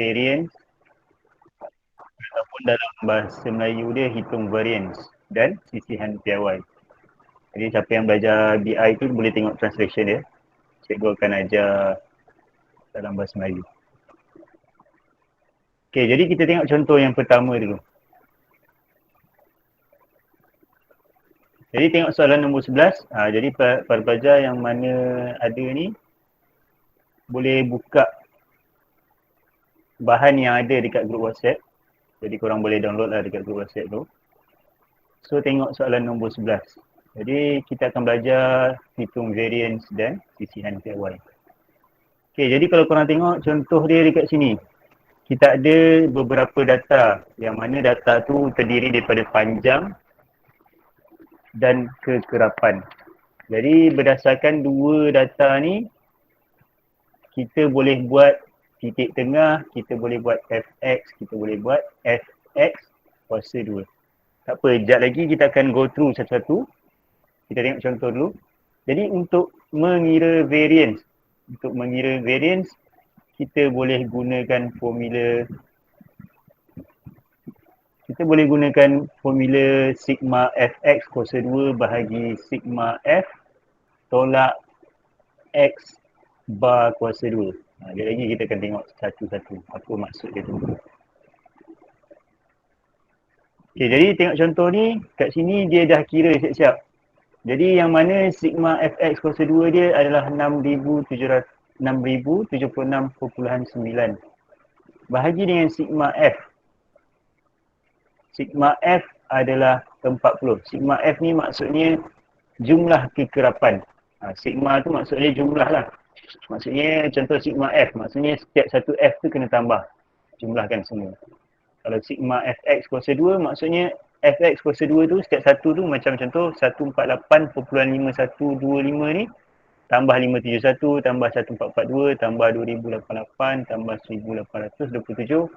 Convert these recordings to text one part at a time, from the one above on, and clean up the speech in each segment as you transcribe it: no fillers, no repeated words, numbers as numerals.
variance, ataupun dalam bahasa Melayu dia hitung variance dan sisihan piawai. Jadi siapa yang belajar BI tu boleh tengok translation dia. Cikgu akan ajar dalam bahasa Melayu. Okey, jadi kita tengok contoh yang pertama dulu. Jadi tengok soalan nombor 11. Jadi para pelajar yang mana ada ni boleh buka bahan yang ada dekat grup WhatsApp. Jadi korang boleh download lah dekat grup WhatsApp tu. So tengok soalan nombor 11. Jadi kita akan belajar hitung variance dan sisihan piawai. Okey, jadi kalau korang tengok contoh dia dekat sini. Kita ada beberapa data yang mana data tu terdiri daripada panjang dan kekerapan. Jadi berdasarkan dua data ni, kita boleh buat titik tengah, kita boleh buat fx, kita boleh buat fx kuasa 2. Tak apa, sekejap lagi kita akan go through satu-satu. Kita tengok contoh dulu. Jadi untuk mengira variance, kita boleh gunakan formula sigma fx kuasa 2 bahagi sigma f tolak x bar kuasa 2. Sekejap lagi kita akan tengok satu-satu apa maksud dia tu. Okay, jadi tengok contoh ni, kat sini dia dah kira siap-siap. Jadi yang mana sigma fx kuasa 2 dia adalah 6076.9 bahagi dengan sigma f. Sigma f adalah 40. Sigma f ni maksudnya jumlah kekerapan. Sigma tu maksudnya jumlah lah. Maksudnya contoh sigma f, maksudnya setiap satu f tu kena tambah. Jumlahkan semua. Kalau sigma fx kuasa 2, maksudnya fx kuasa 2 tu setiap satu tu macam contoh 148.5125 ni tambah 571 tambah 1442 tambah 2088 tambah 1827,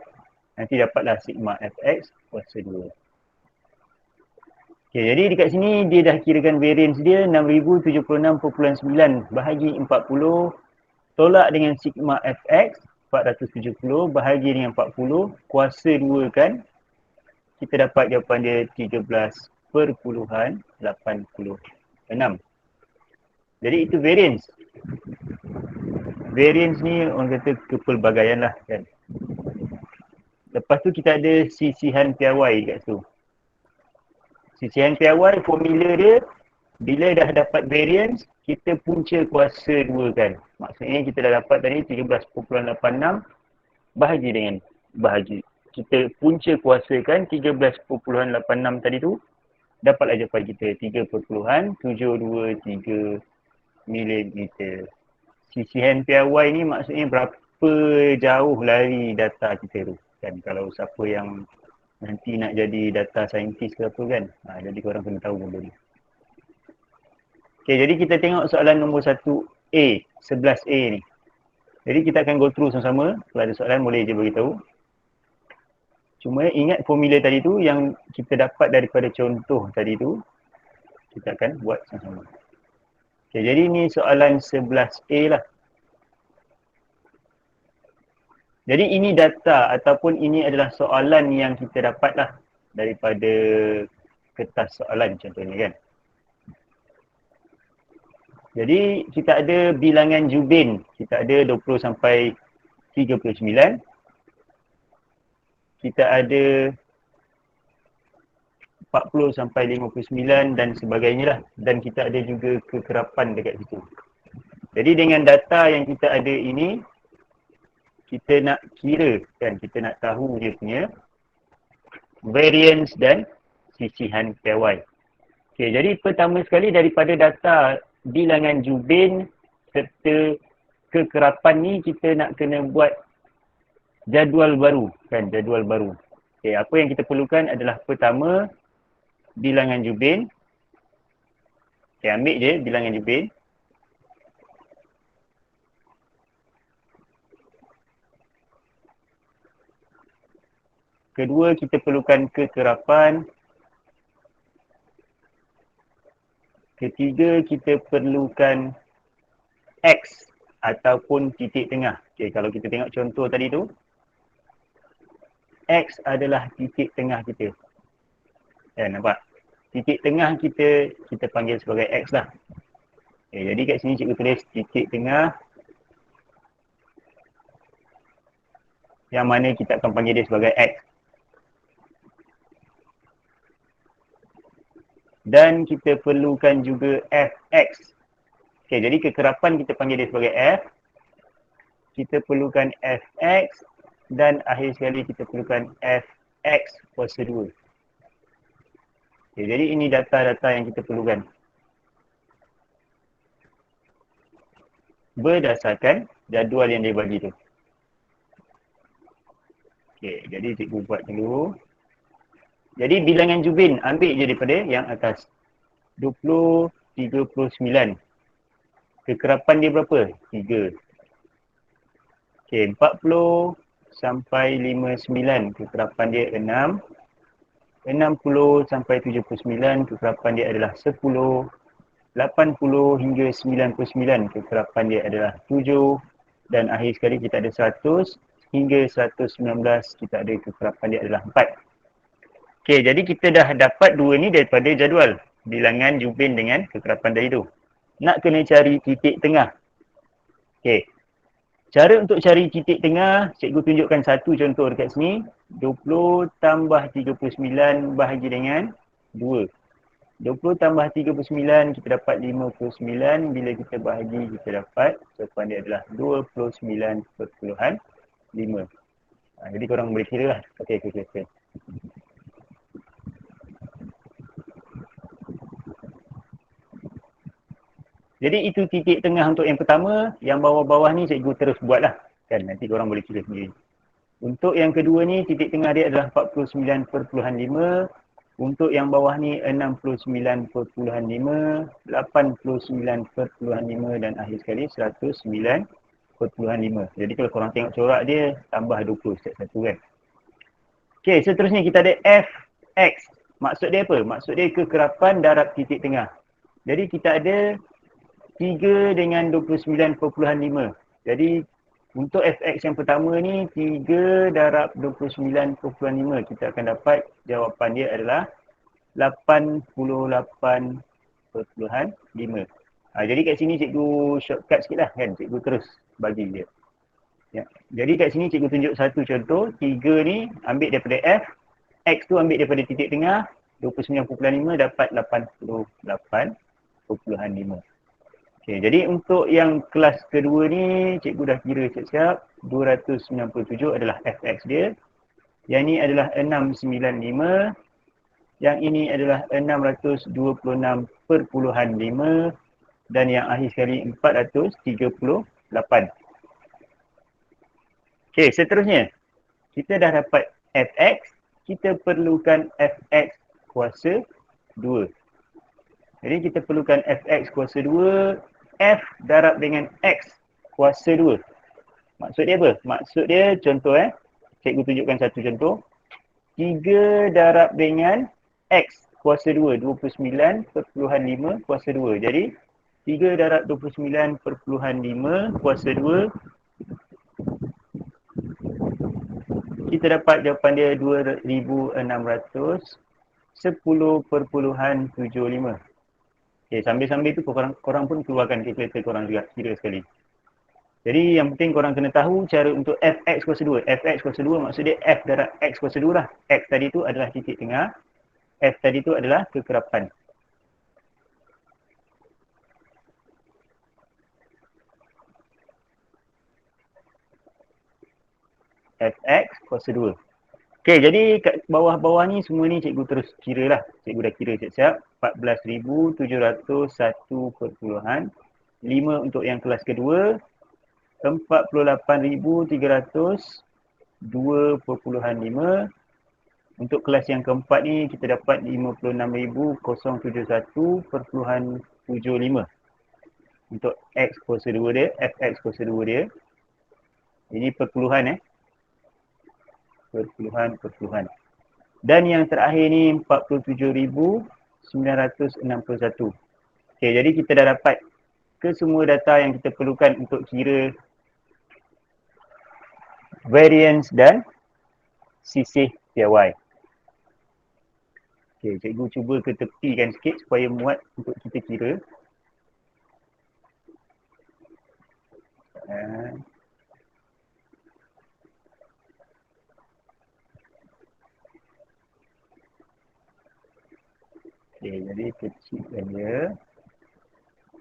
nanti dapatlah sigma fx kuasa 2. Okay, jadi dekat sini dia dah kirakan variance dia 6076.9 bahagi 40 tolak dengan sigma fx 470 bahagi dengan 40 kuasa 2 kan, kita dapat jawapan dia 13.86. Jadi itu variance. Variance ni orang kata kepelbagaian lah kan. Lepas tu kita ada sisihan piawai kat situ. Sisihan piawai formula dia bila dah dapat variance, kita punca kuasa 2 kan. Maksudnya kita dah dapat tadi 13.86 bahagi dengan bahagi. Kita punca kuasakan 13.86 tadi tu, dapatlah jawapan kita 3.723 mm. Sisihan piawai ni maksudnya berapa jauh lari data kita tu kan. Kalau siapa yang nanti nak jadi data scientist ke apa kan, jadi korang kena tahu benda ni. Okay, jadi kita tengok soalan nombor 1A, 11A ni. Jadi kita akan go through sama-sama. Kalau ada soalan boleh je beritahu. Cuma ingat formula tadi tu yang kita dapat daripada contoh tadi tu, kita akan buat sama-sama. Okay, jadi ni soalan 11A lah. Jadi ini data ataupun ini adalah soalan yang kita dapat lah daripada kertas soalan contohnya kan. Jadi kita ada bilangan Jubin, kita ada 20 sampai 39. Kita ada 40 sampai 59 dan sebagainya lah. Dan kita ada juga kekerapan dekat situ. Jadi dengan data yang kita ada ini, kita nak kira kan, kita nak tahu dia punya variance dan sisihan piawai. Okay, jadi pertama sekali daripada data bilangan Jubin serta kekerapan ni, kita nak kena buat jadual baru kan, jadual baru. Okay, apa yang kita perlukan adalah pertama bilangan Jubin. Okay, ambil je bilangan Jubin. Kedua, kita perlukan kekerapan. Ketiga, kita perlukan X ataupun titik tengah. Okay, kalau kita tengok contoh tadi tu, X adalah titik tengah kita. Nampak? Titik tengah kita panggil sebagai X lah. Jadi kat sini cikgu tulis titik tengah yang mana kita akan panggil dia sebagai X. Dan kita perlukan juga Fx. Jadi kekerapan kita panggil dia sebagai F. Kita perlukan Fx dan akhir sekali kita perlukan Fx kuasa 2. Jadi ini data-data yang kita perlukan. Berdasarkan jadual yang dia bagi tu. Jadi cikgu buat dulu. Jadi bilangan Jubin ambil je daripada yang atas. 20, 39. Kekerapan dia berapa? 3. 40 sampai 59. Kekerapan dia 6. 60 sampai 79. Kekerapan dia adalah 10. 80 hingga 99. Kekerapan dia adalah 7. Dan akhir sekali kita ada 100 hingga 119. Kita ada kekerapan dia adalah 4. Jadi kita dah dapat dua ni daripada jadual. Bilangan Jubin dengan kekerapan tadi tu. Nak kena cari titik tengah. Cara untuk cari titik tengah, cikgu tunjukkan satu contoh dekat sini. 20 tambah 39 bahagi dengan 2. 20 tambah 39 kita dapat 59. Bila kita bahagi kita dapat jawapan dia adalah 29.5. Jadi korang boleh kira lah. Okey. Jadi itu titik tengah untuk yang pertama. Yang bawah-bawah ni cikgu terus buat lah. Nanti korang boleh kira sendiri. Untuk yang kedua ni titik tengah dia adalah 49.5. Untuk yang bawah ni 69.5. 89.5 dan akhir sekali 109.5. Jadi kalau korang tengok corak dia, tambah 20 setiap satu kan. Seterusnya kita ada Fx. Maksud dia apa? Maksud dia kekerapan darab titik tengah. Jadi kita ada 3 dengan 29.5. Jadi untuk Fx yang pertama ni 3 darab 29.5. Kita akan dapat jawapan dia adalah 88.5. Jadi kat sini cikgu shortcut sikit lah kan. Cikgu terus bagi dia. Jadi kat sini cikgu tunjuk satu contoh. 3 ni ambil daripada F. X tu ambil daripada titik tengah. 29.5 dapat 88.5. Jadi untuk yang kelas kedua ni, cikgu dah kira siap-siap. 297 adalah Fx dia. Yang ni adalah 695. Yang ini adalah 626.5. Dan yang akhir sekali 438. Seterusnya. Kita dah dapat Fx. Kita perlukan Fx kuasa 2. Jadi kita perlukan Fx kuasa 2. F darab dengan X kuasa 2. Maksud dia apa? Maksud dia contoh cikgu tunjukkan satu contoh. 3 darab dengan X kuasa 2. 29.5 kuasa 2. Jadi 3 darab 29.5 kuasa 2. Kita dapat jawapan dia 2610.75. Sambil-sambil tu korang pun keluarkan kalkulator korang juga, kira sekali. Jadi yang penting korang kena tahu cara untuk Fx kuasa 2. Fx kuasa 2 maksud dia F darab X kuasa 2 lah. X tadi tu adalah titik tengah. F tadi tu adalah kekerapan. Fx kuasa 2. Jadi kat bawah-bawah ni semua ni cikgu terus kira lah. Cikgu dah kira siap-siap. 14,701.5 untuk yang kelas kedua. 48,302.5. Untuk kelas yang keempat ni kita dapat 56,071.75. Untuk X kuasa 2 dia, Fx kuasa 2 dia. Ini perpuluhan perpuluhan. Dan yang terakhir ni 47,961. Jadi kita dah dapat kesemua data yang kita perlukan untuk kira variance dan sisih piawai. Okey, cikgu cuba ke tepikan sikit supaya muat untuk kita kira. Okey, jadi kecilkan dia.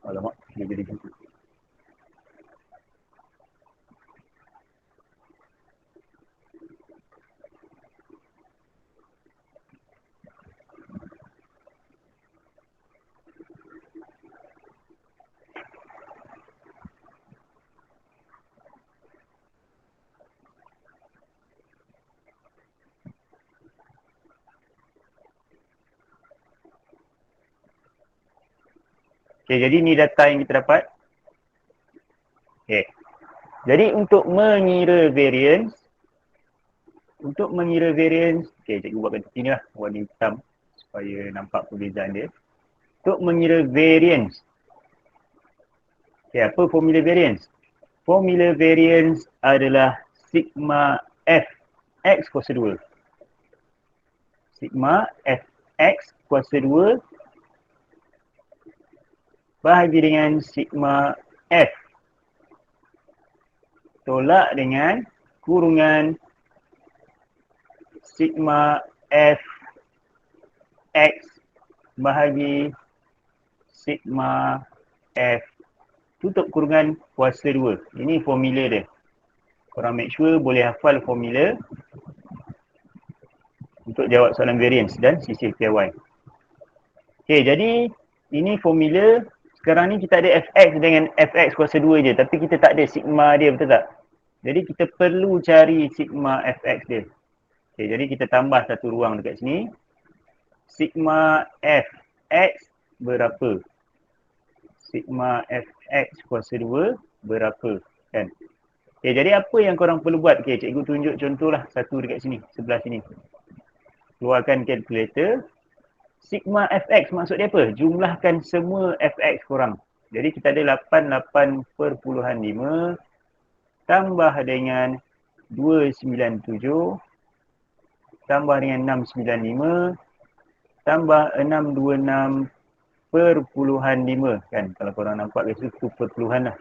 Alamak, dia jadi gitu. Okey, jadi ni data yang kita dapat. Okey. Jadi untuk mengira variance, okey, cikgu buatkan seperti ni lah, warna hitam supaya nampak perbezaan dia. Untuk mengira variance. Okey, apa formula variance? Formula variance adalah sigma fx kuasa 2. Sigma fx kuasa 2 bahagi dengan sigma f tolak dengan kurungan sigma fx bahagi sigma f tutup kurungan kuasa 2. Ini formula dia. Korang make sure boleh hafal formula untuk jawab soalan variance dan sisih piawai. Okey, jadi ini formula. Sekarang ni kita ada fx dengan fx kuasa 2 je, tapi kita tak ada sigma dia, betul tak? Jadi kita perlu cari sigma fx dia. Okey, jadi kita tambah satu ruang dekat sini. Sigma fx berapa? Sigma fx kuasa 2 berapa? Kan? Okey, jadi apa yang korang perlu buat? Okey, cikgu tunjuk contohlah satu dekat sini, sebelah sini. Keluarkan kalkulator. Sigma fx maksud dia apa? Jumlahkan semua fx korang. Jadi kita ada 88.5 tambah dengan 297 tambah dengan 695 tambah 626.5 kan. Kalau korang nampak kat situ perpuluhan lah.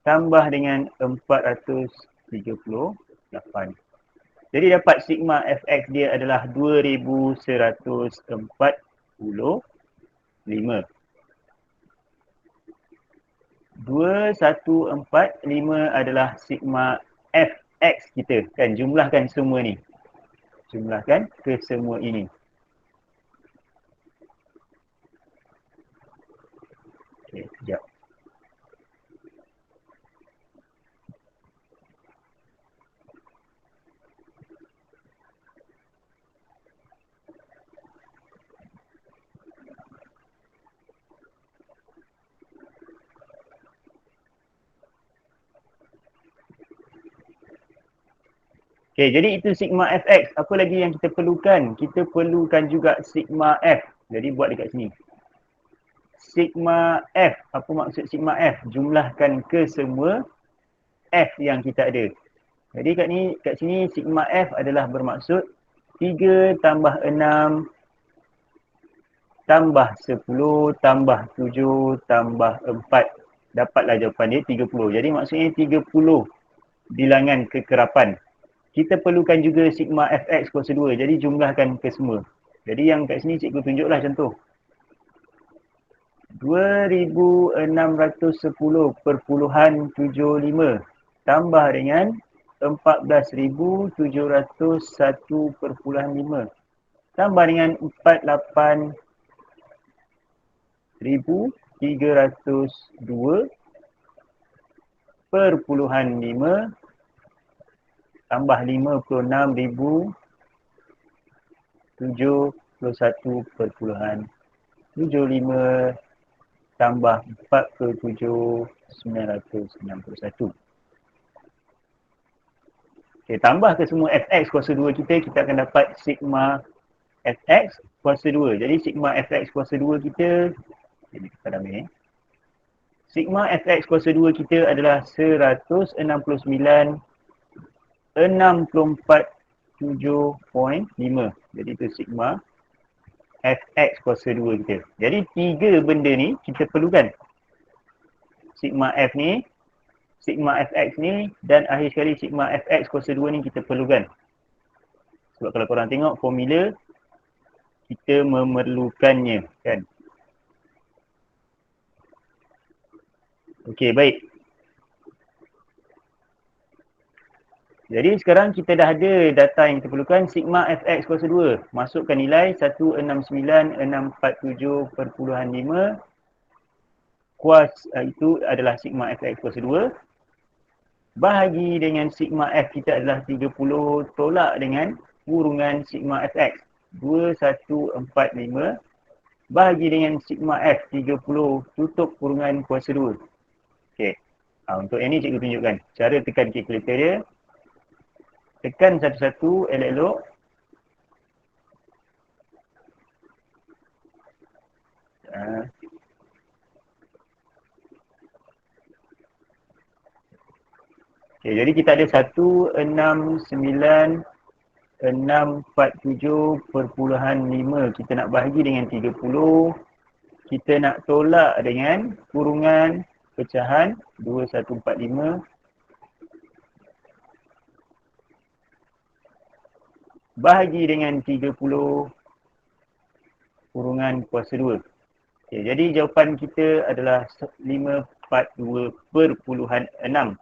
Tambah dengan 438. Jadi dapat sigma fx dia adalah 2145. 2145 adalah sigma fx kita. Kan, jumlahkan semua ni. Jumlahkan ke semua ini. Okey, sekejap. Okey, jadi itu sigma fx. Apa lagi yang kita perlukan? Kita perlukan juga sigma f. Jadi buat dekat sini. Sigma f. Apa maksud sigma f? Jumlahkan ke semua f yang kita ada. Jadi kat sini sigma f adalah bermaksud 3 tambah 6 tambah 10 tambah 7 tambah 4. Dapatlah jawapan dia 30. Jadi maksudnya 30 bilangan kekerapan. Kita perlukan juga sigma fx kuasa 2. Jadi jumlahkan ke semua. Jadi yang kat sini cikgu tunjuklah contoh. 2610.75 tambah dengan 14.701.5 tambah dengan 48.302.5 tambah 56,071.75 tambah 47,961. Okey, tambah ke semua fx kuasa 2 kita akan dapat sigma fx kuasa 2. Jadi sigma fx kuasa 2 kita, jadi kita ambil sigma fx kuasa 2 kita adalah 169.64 7.5. Jadi itu sigma fx kuasa 2 kita. Jadi tiga benda ni kita perlukan. Sigma f ni, sigma fx ni dan akhir sekali sigma fx kuasa 2 ni kita perlukan. Sebab kalau korang tengok formula, kita memerlukannya kan. Okey, baik. Jadi sekarang kita dah ada data yang kita perlukan, sigma fx kuasa 2. Masukkan nilai 169,647.5. Kuas itu adalah sigma fx kuasa 2. Bahagi dengan sigma f kita adalah 30 tolak dengan kurungan sigma fx 2145 bahagi dengan sigma f 30 tutup kurungan kuasa 2. Okey. Untuk yang ni cikgu tunjukkan. Cara tekan kalkulator dia. Tekan satu-satu elok-elok. Okay, jadi kita ada 169,647.5. Kita nak bahagi dengan 30. Kita nak tolak dengan kurungan pecahan 2145. Bahagi dengan 30 kurungan kuasa 2. Okay, jadi jawapan kita adalah 542.6.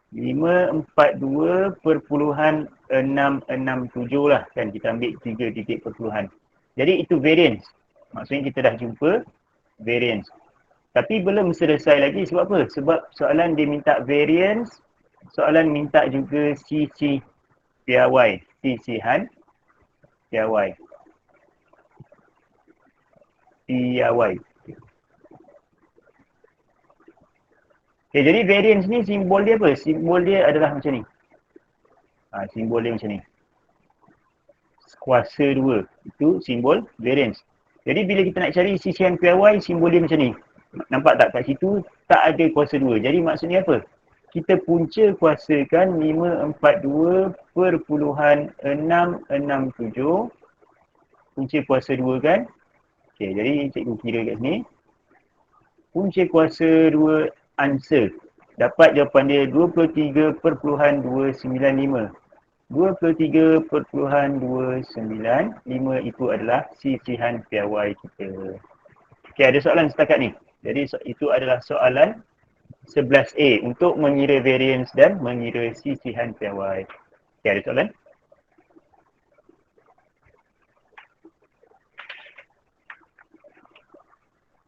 542.667 lah kan, kita ambil 3 titik perpuluhan. Jadi itu variance. Maksudnya kita dah jumpa variance. Tapi belum selesai lagi. Sebab apa? Sebab soalan dia minta variance. Soalan minta juga CC PRY. CC-han PRY. PRY. Okay, jadi variance ni simbol dia apa? Simbol dia adalah macam ni. Simbol dia macam ni. Kuasa 2. Itu simbol variance. Jadi bila kita nak cari CC-han PRY, simbol dia macam ni. Nampak tak? Kat situ tak ada kuasa 2. Jadi maksudnya apa? Kita punca kuasakan 542.667. Punca kuasa 2 kan? Okay, jadi cikgu kira kat sini. Punca kuasa 2 answer. Dapat jawapan dia 23.295. 23.295 itu adalah CC-han PRY kita. Okey, ada soalan setakat ni. Jadi itu adalah soalan 11A untuk mengira variance dan mengira CC-han PRY. Okey, ada soalan?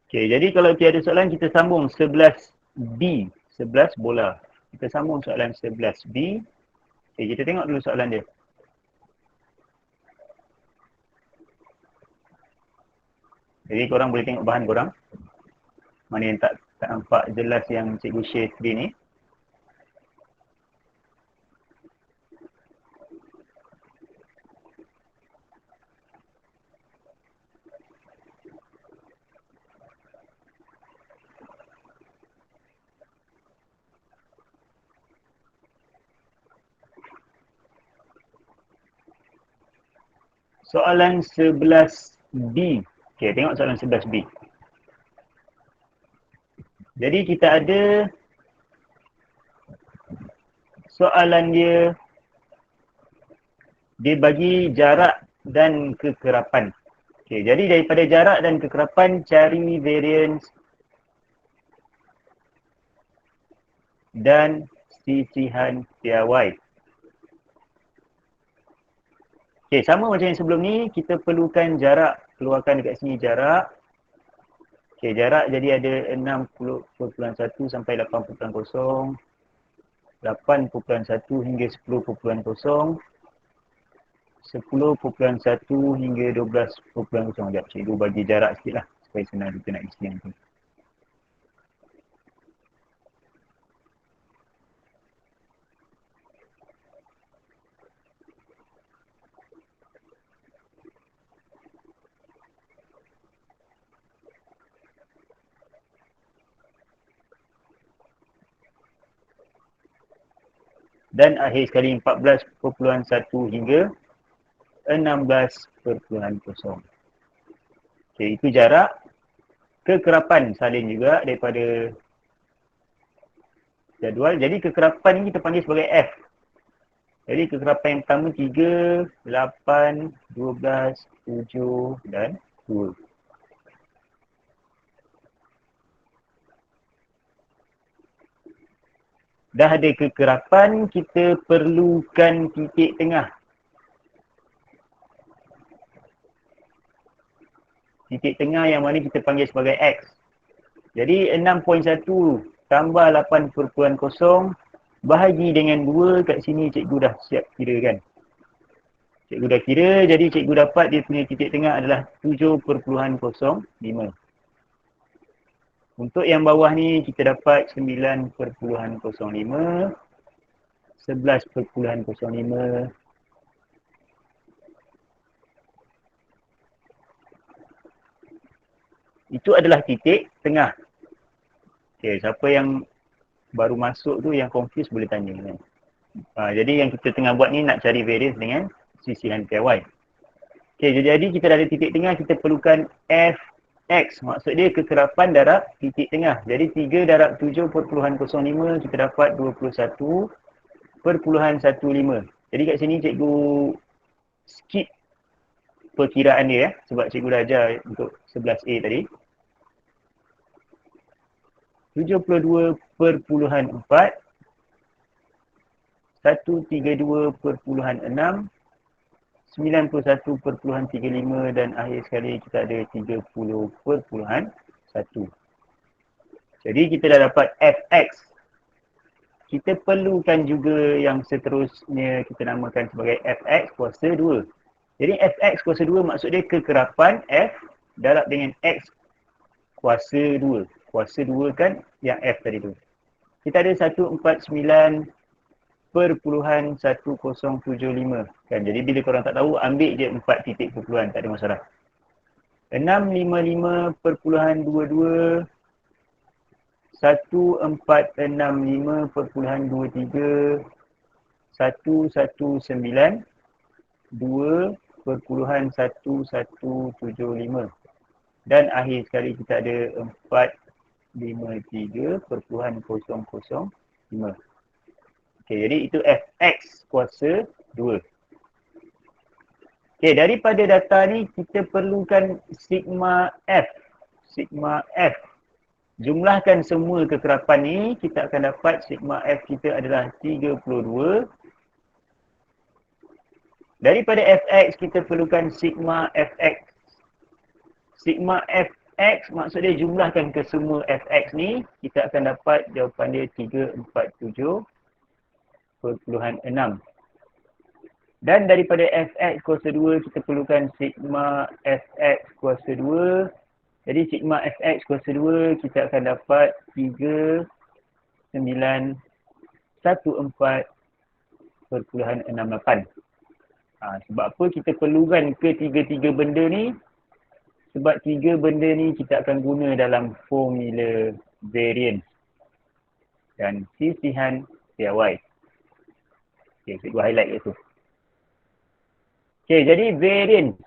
Okey, jadi kalau tiada soalan kita sambung 11B, 11 bola. Kita sambung soalan 11B. Okey, kita tengok dulu soalan dia. Jadi korang boleh tengok bahan korang. Mana yang tak nampak jelas yang cikgu share screen ni. Soalan 11B. Okey, tengok soalan 11B. Jadi kita ada soalan dia bagi jarak dan kekerapan. Okey, jadi daripada jarak dan kekerapan cari variance dan CC-han PRY. Okey, sama macam yang sebelum ni, kita perlukan jarak. Keluarkan dekat sini jarak. Okey, jarak jadi ada 6.1 sampai 8.0. 8.1 hingga 10.0. 10.1 hingga 12.0. Sekejap, cikgu bagi jarak sikit lah. Supaya senang kita nak isi nanti. dan akhir sekali 14.1 hingga 16.0. Okay, itu jarak. Kekerapan salin juga daripada jadual. Jadi kekerapan ni kita panggil sebagai F. Jadi kekerapan yang pertama 3, 8, 12, 7 dan 2. Dah ada kekerapan, kita perlukan titik tengah. Titik tengah yang mana kita panggil sebagai X. Jadi 6.1 tambah 8.0 bahagi dengan 2 kat sini cikgu dah siap kira kan. Cikgu dah kira, jadi cikgu dapat dia punya titik tengah adalah 7.05. Untuk yang bawah ni kita dapat 9.05, 11.05. Itu adalah titik tengah. Okay, siapa yang baru masuk tu yang confused boleh tanya kan. Jadi yang kita tengah buat ni nak cari variance dengan sisihan PY. Okay, jadi kita dah ada titik tengah, kita perlukan Fx. Maksud dia kekerapan darab titik tengah. Jadi 3 darab 7.05 kita dapat 21.15. Jadi kat sini cikgu skip perkiraan dia sebab cikgu dah ajar untuk 11A tadi. 72.4, 132.6, 91.35 dan akhir sekali kita ada 30.1. Jadi kita dah dapat Fx. Kita perlukan juga yang seterusnya kita namakan sebagai Fx kuasa 2. Jadi Fx kuasa 2 maksud dia kekerapan F darab dengan X kuasa 2. Kuasa 2 kan yang F tadi tu. Kita ada 149.1075 kan. Jadi bila korang tak tahu ambil je 4 titik perpuluhan, tak ada masalah. 655.22, 1465.23, 119, 2.1175 dan akhir sekali kita ada 453.005. Okey, jadi itu Fx kuasa 2. Okey, daripada data ni kita perlukan sigma F. Sigma F. Jumlahkan semua kekerapan ni, kita akan dapat sigma F kita adalah 32. Daripada Fx kita perlukan sigma Fx. Sigma Fx maksud dia jumlahkan ke semua Fx ni, kita akan dapat jawapan dia 347.6. Dan daripada Fx kuasa 2 kita perlukan sigma Fx kuasa 2. Jadi sigma Fx kuasa 2 kita akan dapat 3914.68. Sebab apa kita perlukan ketiga-tiga benda ni? Sebab 3 benda ni kita akan guna dalam formula variance dan sisihan PY. Okay, cikgu highlight itu. Okay, jadi variance.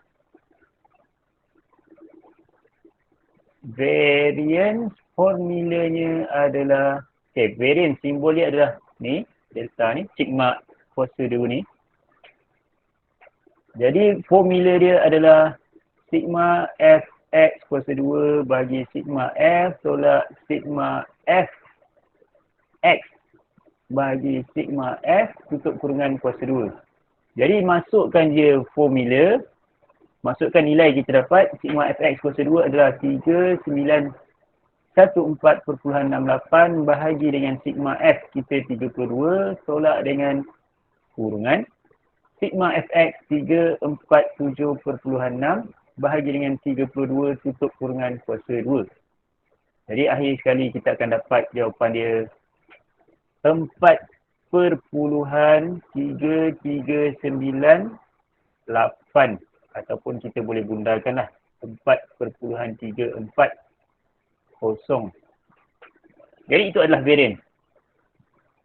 Variance formulanya adalah, okay, variance simbol dia adalah ni, delta ni, sigma kuasa 2 ni. Jadi formula dia adalah sigma Fx kuasa 2 bagi sigma F tolak sigma Fx bagi sigma F tutup kurungan kuasa 2. Jadi masukkan je formula, masukkan nilai kita dapat sigma Fx kuasa 2 adalah 3914.68 bahagi dengan sigma F kita 32 tolak dengan kurungan sigma Fx 347.6 bahagi dengan 32 tutup kurungan kuasa 2. Jadi akhir sekali kita akan dapat jawapan dia 4.3398 ataupun kita boleh bundarkan lah 4.340. Jadi itu adalah variance.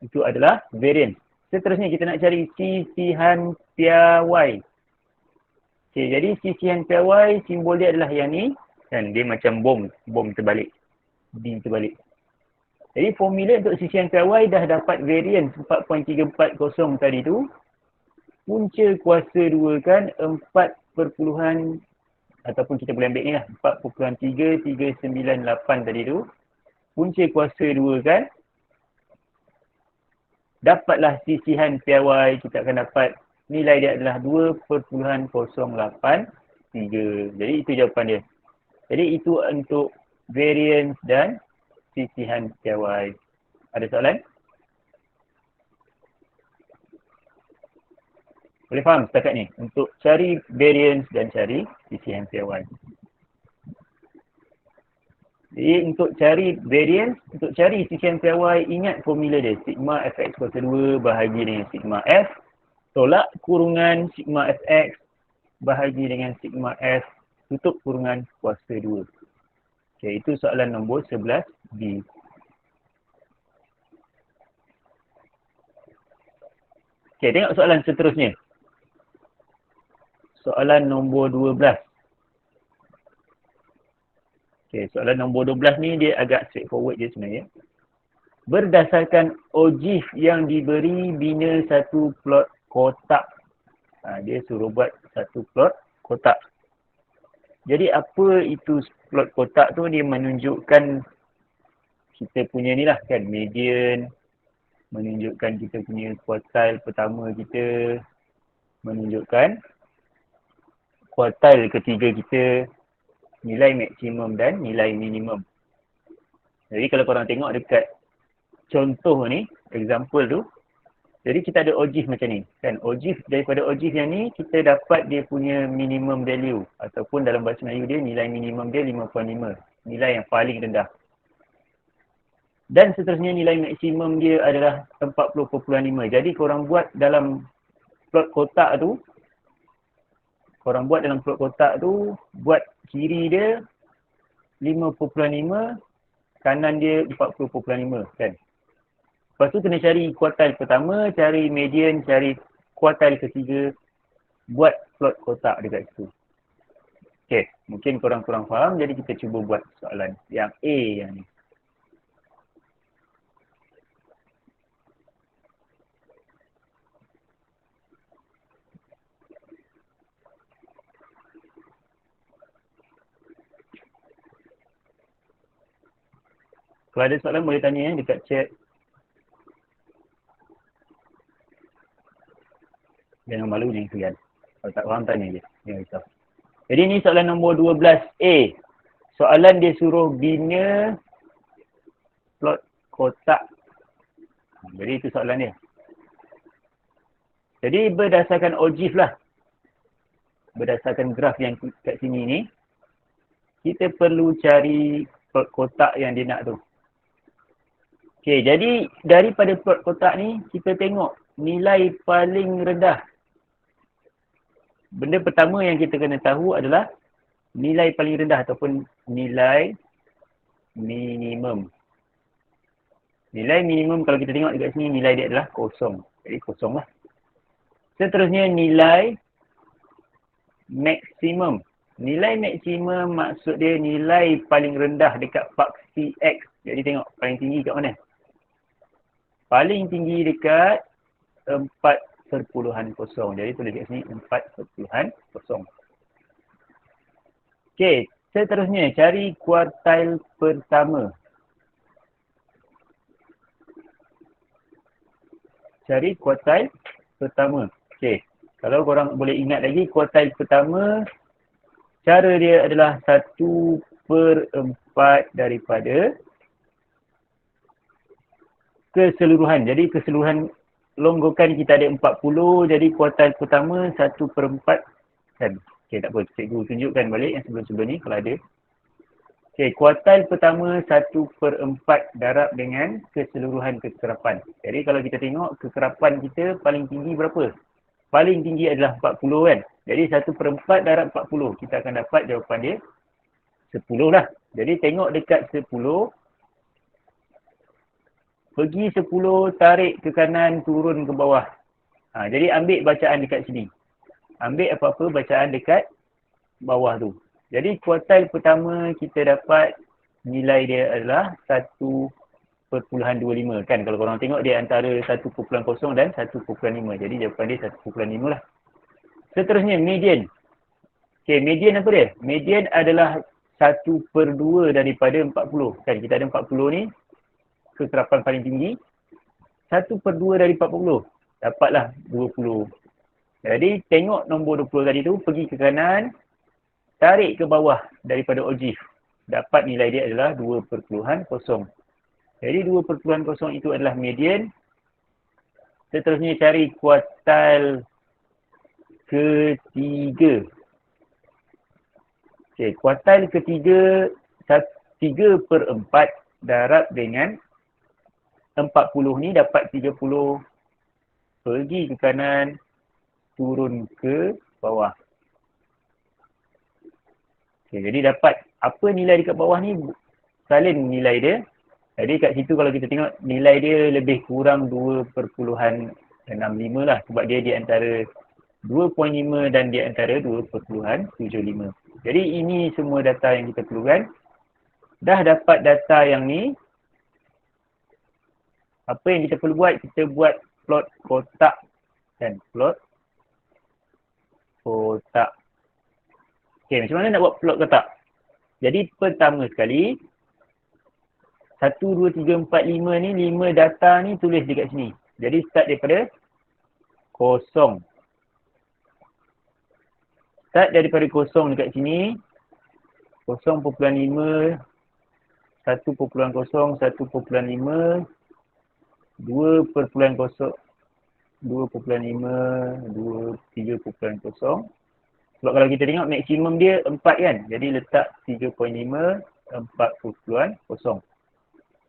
Itu adalah variance. Seterusnya kita nak cari sisihan piawai. Okay, jadi sisihan piawai simbol dia adalah yang ni. Kan dia macam bom terbalik. D terbalik. Jadi formula untuk sisihan piawai dah dapat variance 4.340 tadi tu. Punca kuasa 2 kan 4 perpuluhan ataupun kita boleh ambil ni lah 4.3398 tadi tu. Punca kuasa 2 kan. Dapatlah sisihan piawai, kita akan dapat nilai dia adalah 2.083. Jadi itu jawapan dia. Jadi itu untuk variance dan sisihan piawai. Ada soalan? Boleh faham setakat ni? Untuk cari variance dan cari sisihan piawai. Jadi untuk cari variance, untuk cari sisihan piawai, ingat formula dia. Sigma fx kuasa 2 bahagi dengan sigma f. Tolak kurungan sigma fx bahagi dengan sigma f tutup kurungan kuasa 2. Okay, itu soalan nombor 11B. Okay, tengok soalan seterusnya. Soalan nombor 12. Okay, soalan nombor 12 ni dia agak straightforward je sebenarnya. Berdasarkan ojiv yang diberi bina satu plot kotak. Dia suruh buat satu plot kotak. Jadi apa itu plot kotak tu? Dia menunjukkan kita punya ni lah kan, median. Menunjukkan kita punya kuartile pertama kita. Menunjukkan kuartile ketiga kita. Nilai maksimum dan nilai minimum. Jadi kalau korang tengok dekat contoh ni, example tu. Jadi kita ada ojiv macam ni. Kan ojiv, daripada ojiv yang ni, kita dapat dia punya minimum value. Ataupun dalam bahasa Melayu dia, nilai minimum dia 5.5. Nilai yang paling rendah. Dan seterusnya nilai maksimum dia adalah 40.5. Jadi korang buat dalam plot kotak tu, buat kiri dia 5.5, kanan dia 40.5 kan. Lepas tu kena cari kuartile pertama, cari median, cari kuartile ketiga, buat plot kotak dekat situ. Okay, mungkin korang kurang faham, jadi kita cuba buat soalan yang A yang ni. Kalau ada soalan boleh tanya dekat chat. Jangan malu, jangan segan. Kalau tak faham tanya je. Jangan risau. Jadi ni soalan nombor 12A. Soalan dia suruh bina plot kotak. Jadi itu soalan dia. Jadi berdasarkan ojiv lah. Berdasarkan graf yang kat sini ni. Kita perlu cari plot kotak yang dia nak tu. Okay, jadi daripada plot kotak ni, kita tengok nilai paling rendah. Benda pertama yang kita kena tahu adalah nilai paling rendah ataupun nilai minimum. Nilai minimum kalau kita tengok dekat sini, nilai dia adalah kosong. Jadi kosong lah. Seterusnya nilai maksimum. Nilai maksimum maksud dia nilai paling rendah dekat faksi X. Jadi tengok paling tinggi kat mana? Paling tinggi dekat 4.0. Jadi tulis kat sini 4.0. Okey, seterusnya cari kuartile pertama. Cari kuartile pertama. Okey, kalau korang boleh ingat lagi, kuartile pertama cara dia adalah 1/4 daripada keseluruhan. Jadi keseluruhan longgokan kita ada 40. Jadi kuartile pertama 1/4 kan. Okey, tak apa. Cikgu tunjukkan balik yang sebelum-sebelum ni kalau ada. Okey, kuartile pertama 1/4 darab dengan keseluruhan kekerapan. Jadi kalau kita tengok kekerapan kita paling tinggi berapa? Paling tinggi adalah 40 kan. Jadi 1/4 darab 40. Kita akan dapat jawapan dia 10 lah. Jadi tengok dekat 10. pergi 10, tarik ke kanan, turun ke bawah. Jadi ambil bacaan dekat sini. Ambil apa-apa bacaan dekat bawah tu. Jadi kuartil pertama kita dapat nilai dia adalah 1.25 kan. Kalau korang tengok dia antara 1.0 dan 1.5. Jadi jawapan dia 1.5 lah. Seterusnya median. Okay, median apa dia? Median adalah 1/2 daripada 40. Kan kita ada 40 ni, kekerapan paling tinggi. 1/2 dari 40. Dapatlah 20. Jadi tengok nombor 20 tadi tu, pergi ke kanan, tarik ke bawah daripada ogive. Dapat nilai dia adalah 2.0. Jadi 2.0 itu adalah median. Seterusnya cari kuartil ketiga. Okay, kuartil ketiga 3/4 darab dengan 40 ni dapat 30. Pergi ke kanan, turun ke bawah. Okay, jadi dapat apa nilai dekat bawah ni, salin nilai dia. Jadi kat situ kalau kita tengok nilai dia lebih kurang 2.65 lah. Sebab dia di antara 2.5 dan di antara 2.75. Jadi ini semua data yang kita perlukan. Dah dapat data yang ni. Apa yang kita perlu buat? Kita buat plot kotak. Dan plot kotak. Okay, macam mana nak buat plot kotak? Jadi pertama sekali, 1, 2, 3, 4, 5 ni, 5 data ni tulis dekat sini. Jadi start daripada kosong. Start daripada kosong dekat sini. 0.5, 1.0, 1.5, 2.0, 2.5, 3.0. Sebab kalau kita tengok maksimum dia 4 kan. Jadi letak 3.5, 4.0.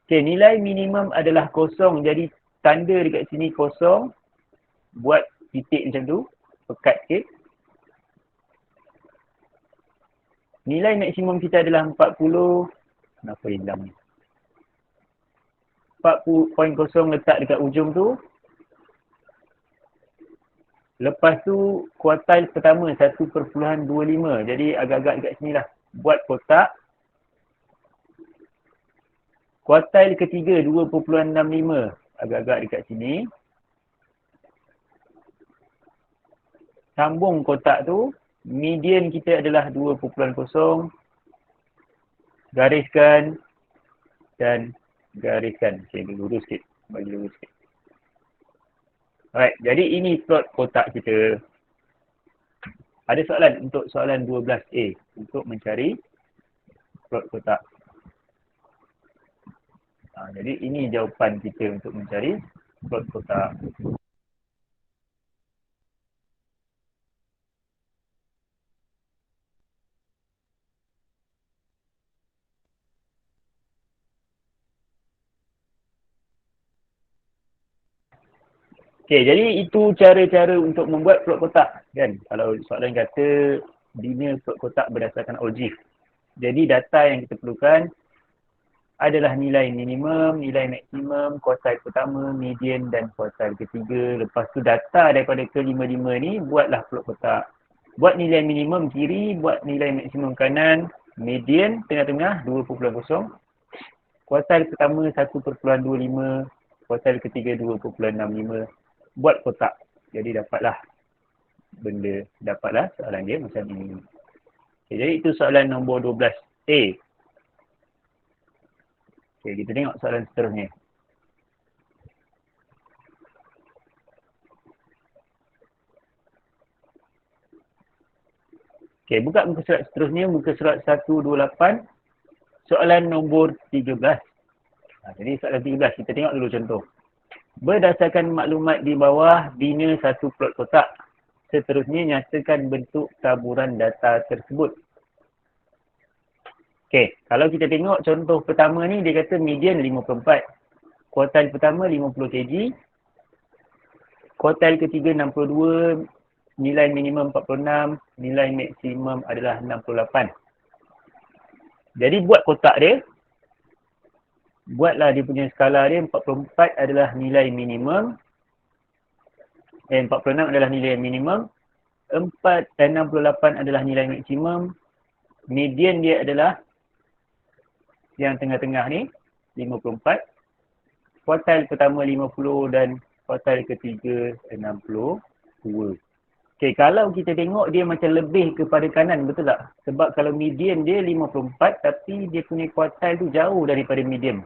Okay, nilai minimum adalah kosong. Jadi tanda dekat sini kosong. Buat titik macam tu. Pekat sikit. Nilai maksimum kita adalah 40. Kenapa hilang ni? 4.0 letak dekat ujung tu. Lepas tu kuartil pertama 1.25. Jadi agak-agak dekat sini lah. Buat kotak. Kuartil ketiga 2.65. Agak-agak dekat sini. Sambung kotak tu. Median kita adalah 2.0. Gariskan. Dan gariskan. Okay, lurus sikit. Bagi lurus sikit. Alright, jadi ini plot kotak kita. Ada soalan untuk soalan 12A. Untuk mencari plot kotak. Jadi ini jawapan kita untuk mencari plot kotak. Okay, jadi itu cara-cara untuk membuat plot kotak. Kan? Kalau soalan kata bina plot kotak berdasarkan ogive. Jadi data yang kita perlukan adalah nilai minimum, nilai maksimum, kuartil pertama, median dan kuartil ketiga. Lepas tu data daripada ke-5-5 ni, buatlah plot kotak. Buat nilai minimum kiri, buat nilai maksimum kanan, median tengah-tengah 2.0, kuartil pertama 1.25, kuartil ketiga 2.65. Buat kotak. Jadi dapatlah soalan dia macam ini. Okay, jadi itu soalan nombor 12A. Okay, kita tengok soalan seterusnya. Okay, buka muka surat seterusnya, muka surat 128. Soalan nombor 13. Jadi soalan 13, kita tengok dulu contoh. Berdasarkan maklumat di bawah, bina satu plot kotak. Seterusnya, nyatakan bentuk taburan data tersebut. Okey, kalau kita tengok contoh pertama ni, dia kata median 54. Kuartil pertama 50 kg. Kuartil ketiga 62. Nilai minimum 46. Nilai maksimum adalah 68. Jadi buat kotak dia. buatlah dia punya skala dia. 44 adalah nilai minimum. 46 adalah nilai minimum. 68 adalah nilai maksimum. Median dia adalah yang tengah-tengah ni, 54. Kuartil pertama 50 dan kuartil ketiga 62. Okay, kalau kita tengok dia macam lebih kepada kanan, betul tak? Sebab kalau median dia 54 tapi dia punya kuartil tu jauh daripada median.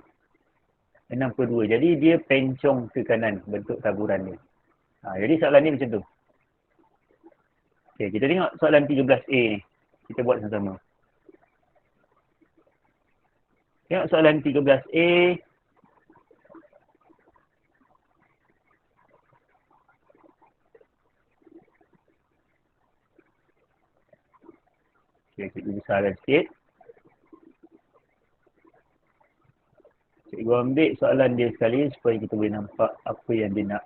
62. Jadi dia pencong ke kanan bentuk taburan dia. Jadi soalan ni macam tu. Okay, kita tengok soalan 13A ni. Kita buat sama-sama. Tengok soalan 13A. Okay, kita besarkan sikit. Cikgu ambil soalan dia sekali supaya kita boleh nampak apa yang dia nak.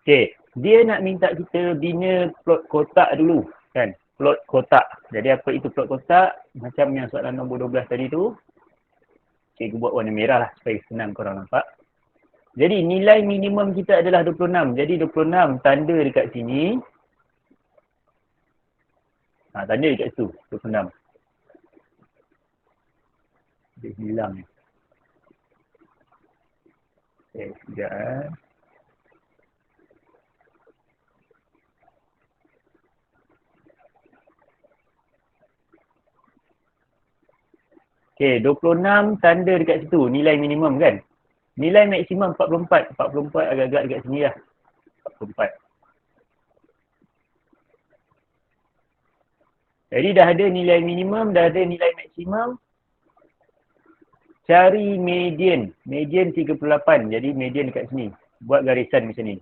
Okay, dia nak minta kita bina plot kotak dulu kan. Plot kotak. Jadi apa itu plot kotak? Macam yang soalan nombor 12 tadi tu. Cikgu buat warna merah lah supaya senang korang nampak. Jadi nilai minimum kita adalah 26. Jadi 26 tanda dekat sini. Tanda dekat situ. 26. Dia hilang ni. Okay, sekejap. Okay, 26 tanda dekat situ. Nilai minimum kan. Nilai maksimum 44. 44 agak-agak dekat sini lah. 44. Jadi dah ada nilai minimum, dah ada nilai maksimum. Cari median. Median 38. Jadi median dekat sini. Buat garisan macam ni.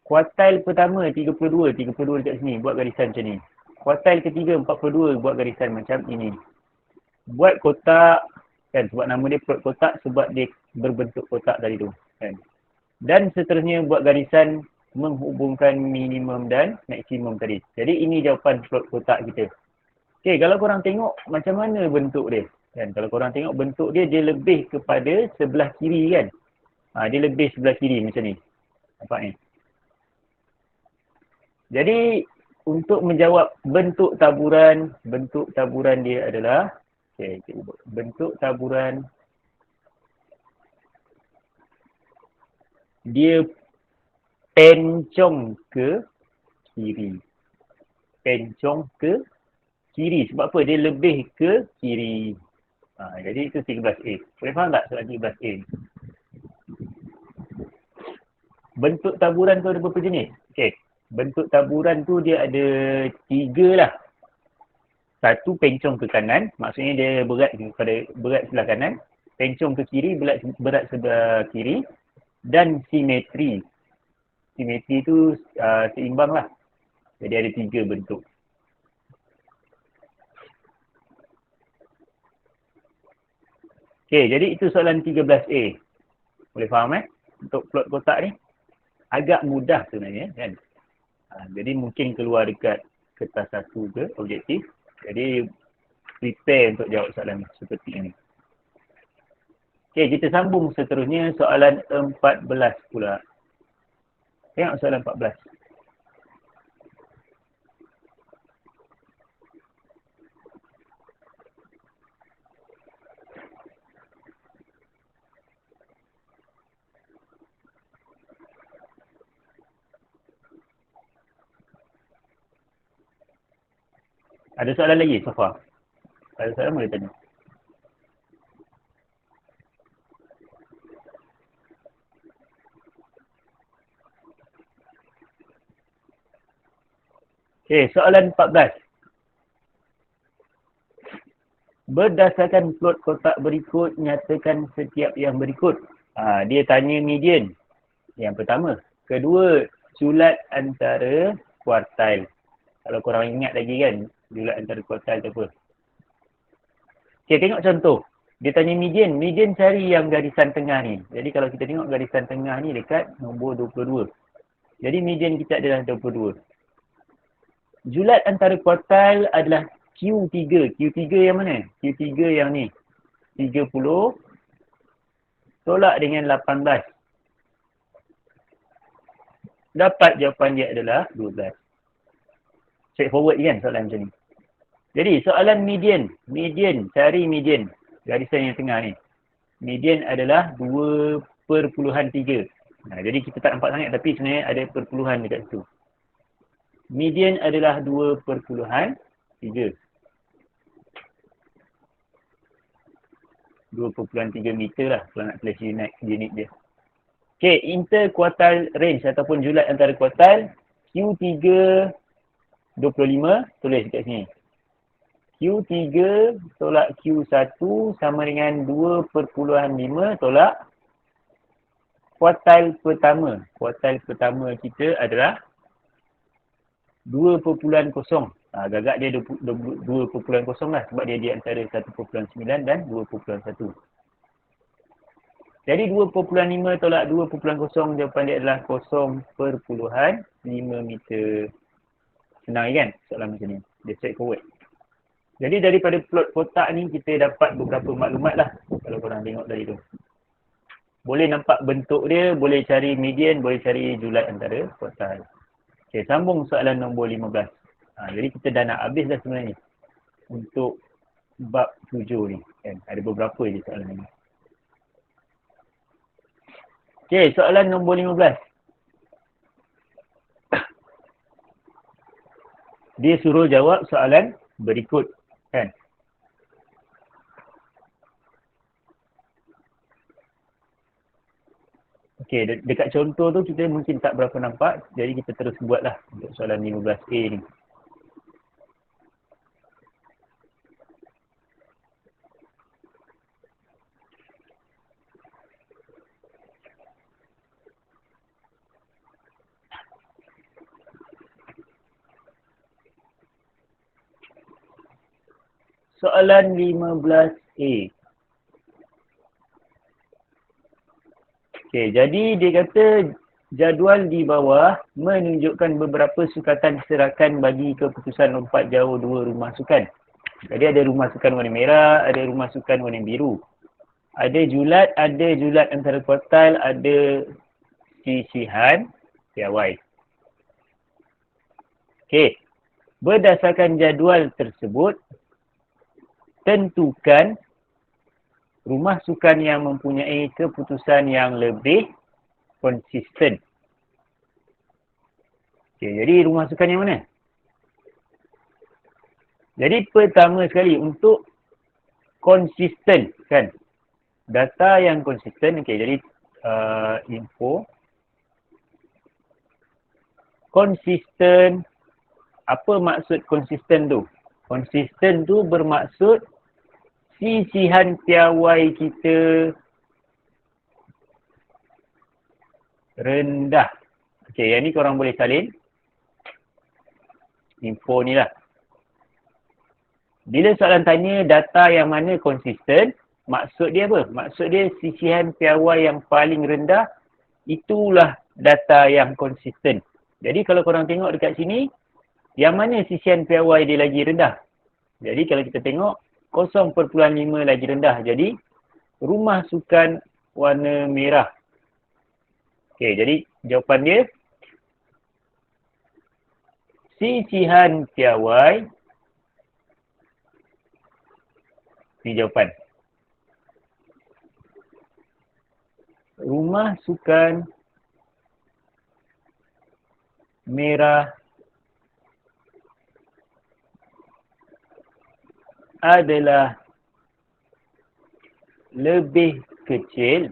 Kuartil pertama 32. 32 dekat sini. Buat garisan macam ni. Kuartil ketiga 42. Buat garisan macam ini. Buat kotak. Kan, sebab nama dia plot kotak sebab dia berbentuk kotak tadi tu. Kan. Dan seterusnya buat garisan menghubungkan minimum dan maksimum tadi. Jadi ini jawapan plot kotak kita. Okay, kalau korang tengok macam mana bentuk dia. Kan, kalau korang tengok bentuk dia, dia lebih kepada sebelah kiri kan. Dia lebih sebelah kiri macam ni. Nampak ni. Jadi untuk menjawab bentuk taburan dia adalah bentuk taburan dia pencong ke kiri. Pencong ke kiri. Sebab apa? Dia lebih ke kiri. Jadi itu 13A. Boleh faham tak soalan 13A? Bentuk taburan tu ada berapa jenis? Okay. Bentuk taburan tu dia ada 3 lah. Satu pencong ke kanan, maksudnya dia berat sebelah kanan. Pencong ke kiri, berat sebelah kiri. Dan simetri. Simetri tu seimbang lah. Jadi ada 3 bentuk. Okay, jadi itu soalan 13A. Boleh faham untuk plot kotak ni? Agak mudah sebenarnya kan. Jadi mungkin keluar dekat kertas 1 ke objektif. Jadi prepare untuk jawab soalan seperti ini. Okay, kita sambung seterusnya soalan 14 pula. Tengok soalan 14. Ada soalan lagi, Safa? Ada soalan boleh tanya. Okay, soalan 14. Berdasarkan plot kotak berikut, nyatakan setiap yang berikut. Dia tanya median. Yang pertama. Kedua, sulat antara kuartil. Kalau korang ingat lagi kan, sulat antara kuartil tu apa. Okay, tengok contoh. Dia tanya median. Median cari yang garisan tengah ni. Jadi kalau kita tengok garisan tengah ni dekat nombor 22. Jadi median kita adalah 22. Julat antara kuartil adalah Q3. Q3 yang mana? Q3 yang ni. 30 tolak dengan 18. Dapat jawapan dia adalah 12. Straightforward kan soalan macam ni. Jadi soalan median. Median, cari median. Garisan yang tengah ni. Median adalah 2/3. Jadi kita tak nampak sangat tapi sebenarnya ada perpuluhan dekat situ. Median adalah 2/3. 2.3 meter lah kalau nak tulis unit dia. Okay, interquartile range ataupun julat antara kuartil Q3 25 tulis dekat sini. Q3 tolak Q1 sama dengan 2/5 tolak kuartil pertama. Kuartil pertama kita adalah 2.0. Agak-agak dia 2.0 lah sebab dia di antara 1.9 dan 2.1. Jadi 2.5 tolak 2.0 jawapan dia adalah 0.5 meter. Senang kan soalan macam ni. Dia straightforward. Jadi daripada plot kotak ni kita dapat beberapa maklumat lah kalau korang tengok dari tu. Boleh nampak bentuk dia, boleh cari median, boleh cari julat antara kuartil. Okay, sambung soalan nombor 15. Jadi kita dah nak habis dah sebenarnya untuk bab 7 ni. Kan? Ada beberapa je soalan ni. Okay, soalan nombor 15. Dia suruh jawab soalan berikut. Kan? Okay, dekat contoh tu kita mungkin tak berapa nampak. Jadi kita terus buatlah untuk soalan 15A ni. Soalan 15A. Okay, jadi dia kata jadual di bawah menunjukkan beberapa sukatan serakan bagi keputusan lompat jauh dua rumah sukan. Jadi ada rumah sukan warna merah, ada rumah sukan warna biru. Ada julat antara kuartil, ada sisihan piawai. Okay, berdasarkan jadual tersebut, tentukan rumah sukan yang mempunyai keputusan yang lebih konsisten. Okay, jadi rumah sukan yang mana? Jadi pertama sekali untuk konsisten kan. Data yang konsisten. Okay, jadi info. Konsisten. Apa maksud konsisten tu? Konsisten tu bermaksud sisihan piawai kita rendah. Okey, yang ni korang boleh salin. Info ni lah. Bila soalan tanya data yang mana konsisten, maksud dia apa? Maksud dia sisihan piawai yang paling rendah, itulah data yang konsisten. Jadi kalau korang tengok dekat sini, yang mana sisihan piawai dia lagi rendah? Jadi kalau kita tengok, 0.5 lagi rendah. Jadi, rumah sukan warna merah. Okey, jadi jawapan dia, sisihan piawai. Ini jawapan. Rumah sukan merah adalah lebih kecil,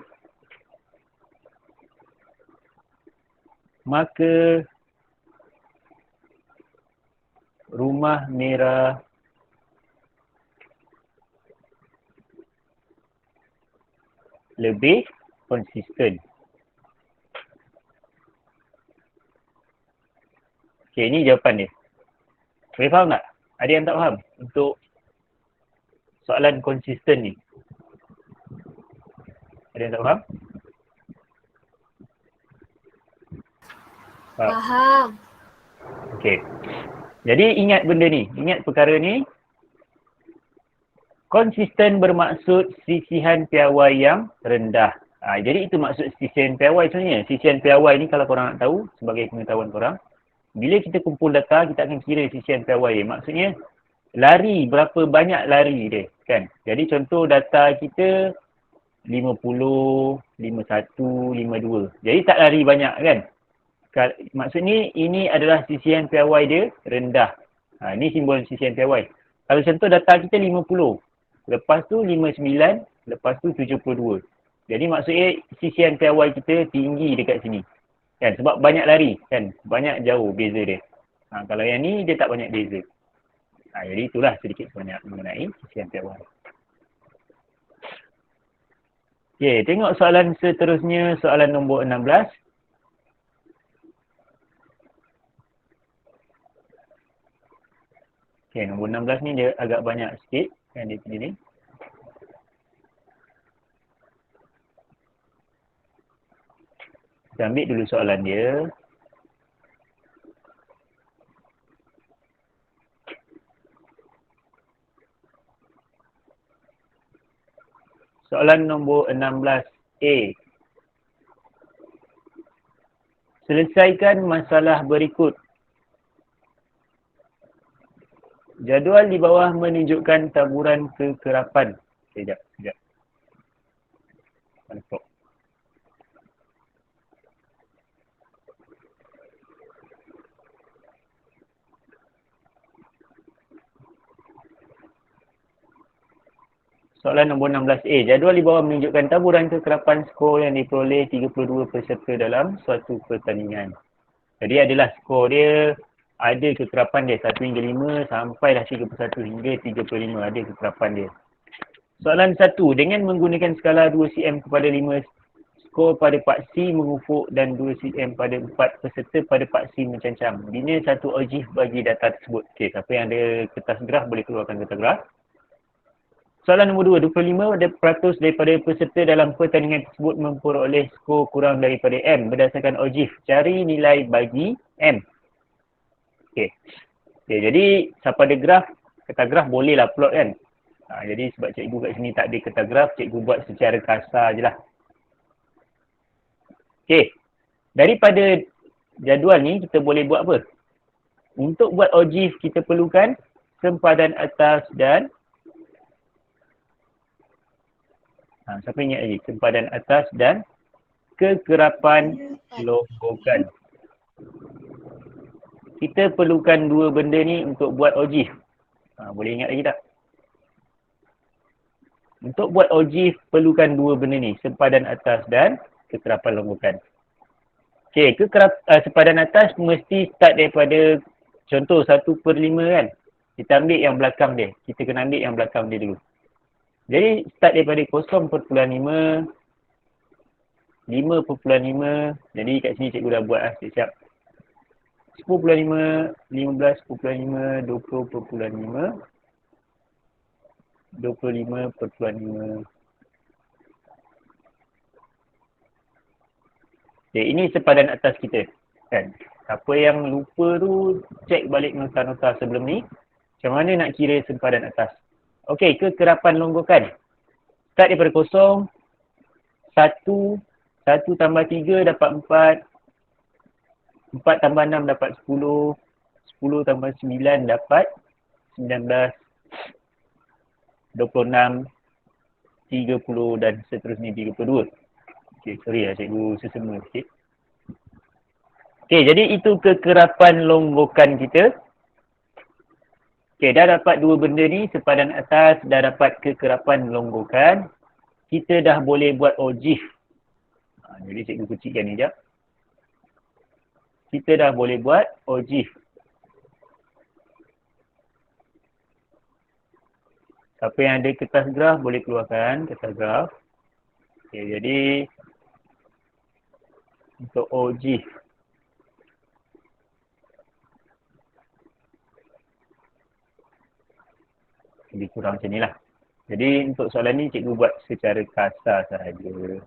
maka rumah merah lebih konsisten. Okey, ini jawapan dia. Boleh faham tak? Ada yang tak faham untuk soalan konsisten ni? Ada yang tak faham? Faham. Okey. Jadi ingat benda ni. Ingat perkara ni. Konsisten bermaksud sisihan piawai yang rendah. Jadi itu maksud sisihan piawai sebenarnya. Sisihan piawai ni kalau korang nak tahu, sebagai pengetahuan korang, bila kita kumpul data, kita akan kira sisihan piawai. Maksudnya, lari, berapa banyak lari dia. Kan? Jadi contoh data kita 50, 51, 52. Jadi tak lari banyak kan? Maksudnya ini adalah sisihan piawai dia rendah. Ini simbol sisihan piawai. Kalau contoh data kita 50. Lepas tu 59, lepas tu 72. Jadi maksudnya sisihan piawai kita tinggi dekat sini. Kan? Sebab banyak lari. Kan? Banyak jauh beza dia. Kalau yang ni dia tak banyak beza. Jadi itulah sedikit sebanyak mengenai sisihan piawai. Okay, tengok soalan seterusnya, soalan nombor 16. Okay, nombor 16 ni dia agak banyak sikit. Kan dia sini. Kita ambil dulu soalan dia. Soalan nombor 16A. Selesaikan masalah berikut. Jadual di bawah menunjukkan taburan kekerapan. Sekejap. Mantap. Soalan nombor 16A. Jadual di bawah menunjukkan taburan kekerapan skor yang diperoleh 32 peserta dalam suatu pertandingan. Jadi adalah skor dia, ada kekerapan dia 1 hingga 5 sampailah 31 hingga 35 ada kekerapan dia. Soalan 1. Dengan menggunakan skala 2cm kepada 5 skor pada Pak C mengufuk dan 2cm pada 4 peserta pada Pak C mencancam. Bina satu ojif bagi data tersebut. Okey, siapa yang ada kertas graf boleh keluarkan kertas graf. Soalan nombor 2. 25% daripada peserta dalam pertandingan tersebut memperoleh skor kurang daripada M berdasarkan ojif. Cari nilai bagi M. Okey. Jadi siapa ada graf, kertas graf bolehlah plot kan. Jadi sebab cikgu kat sini tak ada kertas graf, cikgu buat secara kasar je lah. Okey. Daripada jadual ni kita boleh buat apa? Untuk buat ojif kita perlukan sempadan atas dan siapa ingat lagi? Sempadan atas dan kekerapan longgokan. Kita perlukan dua benda ni untuk buat ojif. Boleh ingat lagi tak? Untuk buat ojif perlukan dua benda ni. Sempadan atas dan kekerapan longgokan. Okey, sempadan atas mesti start daripada contoh 1/5 kan. Kita ambil yang belakang dia. Kita kena ambil yang belakang dia dulu. Jadi start daripada 0.5, 5.5. Jadi kat sini cikgu dah buat lah siap-siap. 10.5, 15.5, 20.5, 25.5. Okay, ini sempadan atas kita. Kan? Siapa yang lupa tu, cek balik nota-nota sebelum ni. Macam mana nak kira sempadan atas. Okey, kekerapan longgokan. Start daripada 0, 1, 1 tambah 3 dapat 4. 4 tambah 6 dapat 10. 10 tambah 9 dapat 19. 26. 30 dan seterusnya 32. Okey, sorry lah cikgu sesama sikit. Okey, jadi itu kekerapan longgokan kita. Okey, dah dapat dua benda ni, sempadan atas, dah dapat kekerapan longgokan. Kita dah boleh buat ojif. Jadi cikgu kecilkan ni sekejap. Kita dah boleh buat ojif. Siapa yang ada kertas graf boleh keluarkan kertas graf. Okey, jadi untuk ojif. Lebih kurang macam ni lah. Jadi untuk soalan ni cikgu buat secara kasar sahaja.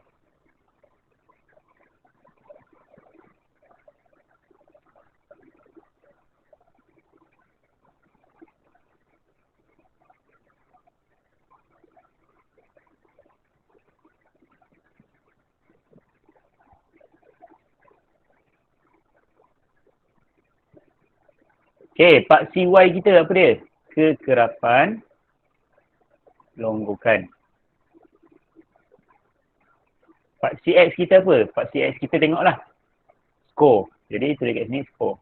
Okay, Pak CY kita apa dia? Kekerapan longgokan. Pak CX kita apa? Pak CX kita tengoklah. Skor. Jadi tulis kat sini skor.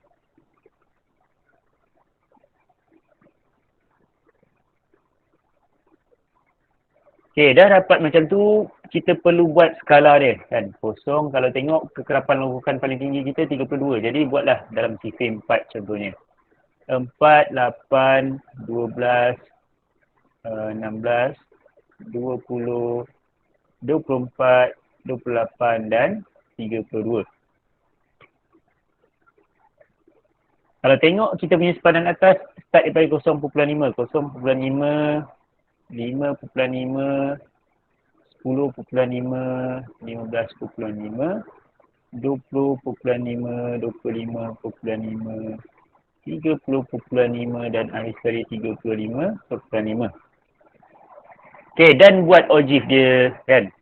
Okay, dah dapat macam tu, kita perlu buat skala dia kan. Kosong, kalau tengok kekerapan longgokan paling tinggi kita 32. Jadi buatlah dalam sifir 4 contohnya. 4, 8, 12, 16, 20, 24, 28 dan 32. Kalau tengok kita punya sepadan atas start daripada 0.5, 0.5, 5.5, 10.5, 15.5, 20.5, 25.5, 30.5 dan akhir sekali 35.5. Okay, dan buat ojiv dia kan.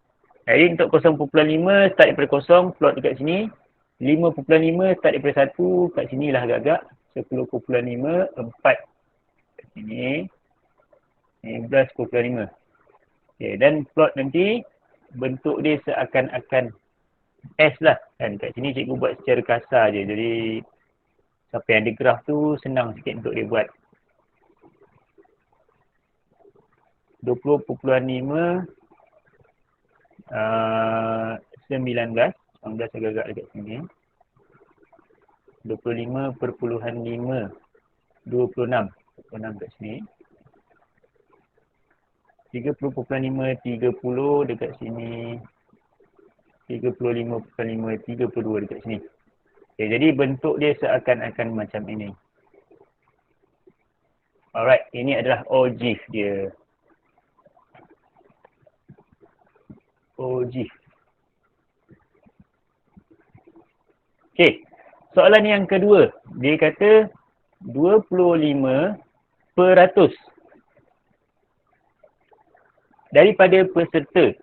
Jadi untuk 0.5 start daripada 0, plot dekat sini. 5.5 start daripada 1, kat sini lah agak-agak. 10.5, 4 kat sini. 15.5. Okay, dan plot nanti bentuk dia seakan-akan S lah kan. Kat sini cikgu buat secara kasar je. Jadi siapa yang ada graf tu senang sikit untuk dia buat. 20.5 19 agak-agak dekat sini. 25.5 26 kat sini. 30.5 30 dekat sini. 35.5 32 dekat sini. Okay, jadi bentuk dia seakan-akan macam ini. Alright, ini adalah ojiv dia. Ojiv. Okay, soalan yang kedua. Dia kata 25% daripada peserta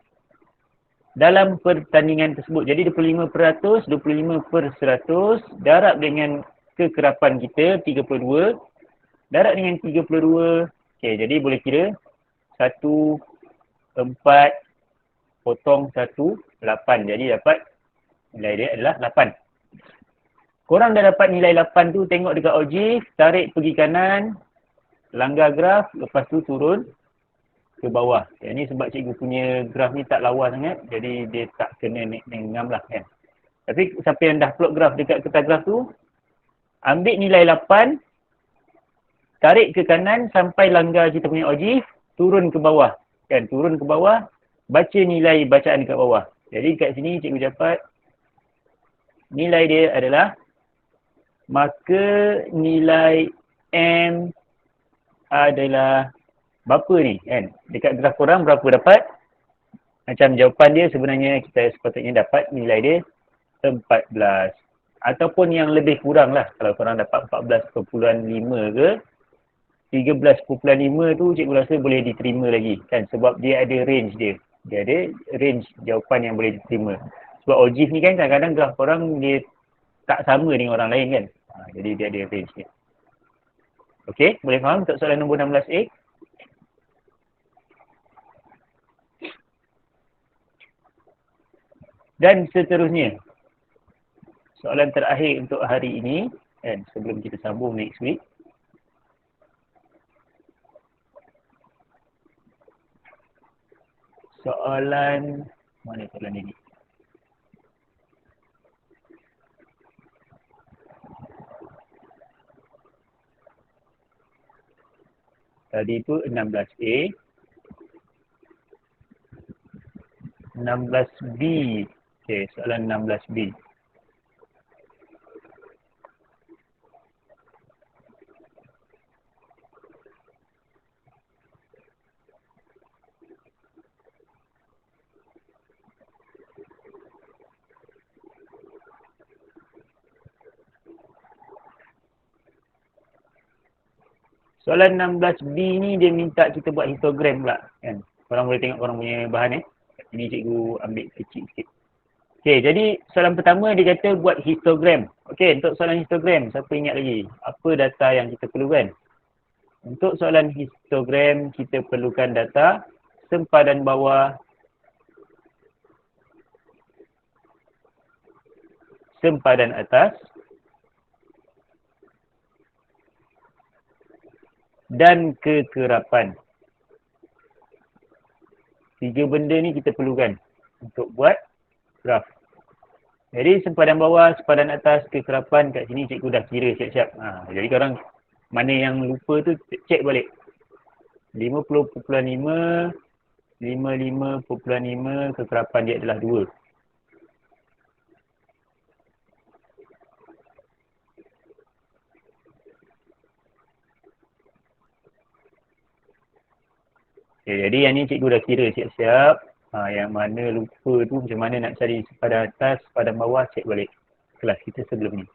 dalam pertandingan tersebut. Jadi 25%, 25%, darab dengan kekerapan kita 32, darab dengan 32. Okay, jadi boleh kira 1, 4, potong 1, 8. Jadi dapat nilai dia adalah 8. Korang dah dapat nilai 8 tu, tengok dekat ojiv, tarik pergi kanan, langgar graf, lepas tu turun ke bawah. Yang ni sebab cikgu punya graf ni tak lawa sangat, jadi dia tak kena ngam lah kan. Tapi siapa yang dah plot graf dekat kertas graf tu, ambil nilai 8, tarik ke kanan sampai langgar kita punya ojiv, turun ke bawah. Kan, turun ke bawah, baca nilai bacaan dekat bawah. Jadi kat sini cikgu dapat nilai dia adalah, maka nilai M adalah berapa ni kan? Dekat graf korang berapa dapat? Macam jawapan dia sebenarnya kita sepatutnya dapat nilai dia 14. Ataupun yang lebih kurang lah. Kalau korang dapat 14.5 ke 13.5 tu cikgu rasa boleh diterima lagi kan. Sebab dia ada range dia. Dia ada range jawapan yang boleh diterima. Sebab ojiv ni kan kadang-kadang graf korang dia tak sama dengan orang lain kan. Jadi dia ada range dia. Okey, boleh faham untuk soalan nombor 16A? Dan seterusnya. Soalan terakhir untuk hari ini kan, sebelum kita sambung next week. Soalan mana soalan ini? Tadi itu 16A. 16B. Okey, soalan 16B. Soalan 16B ni dia minta kita buat histogram pula kan. Korang boleh tengok korang punya bahan Ini cikgu ambil kecil sikit. Okey, jadi soalan pertama dia kata buat histogram. Okey, untuk soalan histogram, siapa ingat lagi? Apa data yang kita perlukan? Untuk soalan histogram, kita perlukan data sempadan bawah, sempadan atas, dan kekerapan. 3 benda ni kita perlukan untuk buat graf. Jadi sempadan bawah, sempadan atas, kekerapan kat sini cikgu dah kira siap-siap. Jadi korang mana yang lupa tu cek balik. 50.5, 55.5, kekerapan dia adalah 2. Okay, jadi yang ni cikgu dah kira siap-siap. Yang mana lupa tu macam mana nak cari sepadan atas, sepadan bawah, cek balik kelas kita sebelum ni.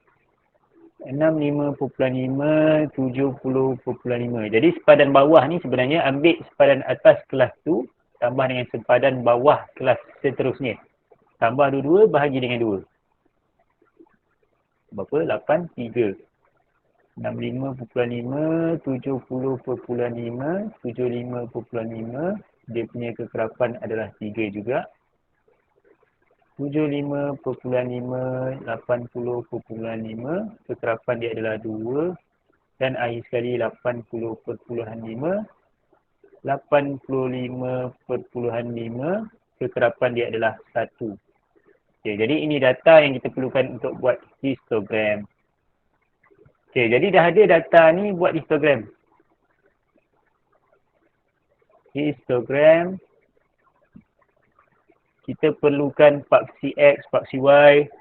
65.5, 70.5. Jadi sepadan bawah ni sebenarnya ambil sepadan atas kelas tu tambah dengan sepadan bawah kelas seterusnya. Tambah dua-dua, bahagi dengan 2. Berapa? 83. 65.5, 70.5, 75.5. Dia punya kekerapan adalah 3 juga. 75.5, 80.5. Kekerapan dia adalah 2. Dan akhir sekali 80.5. 85.5. Kekerapan dia adalah 1. Okay, jadi ini data yang kita perlukan untuk buat histogram. Okay, jadi dah ada data ni buat histogram. Histogram. Kita perlukan paksi X, paksi Y.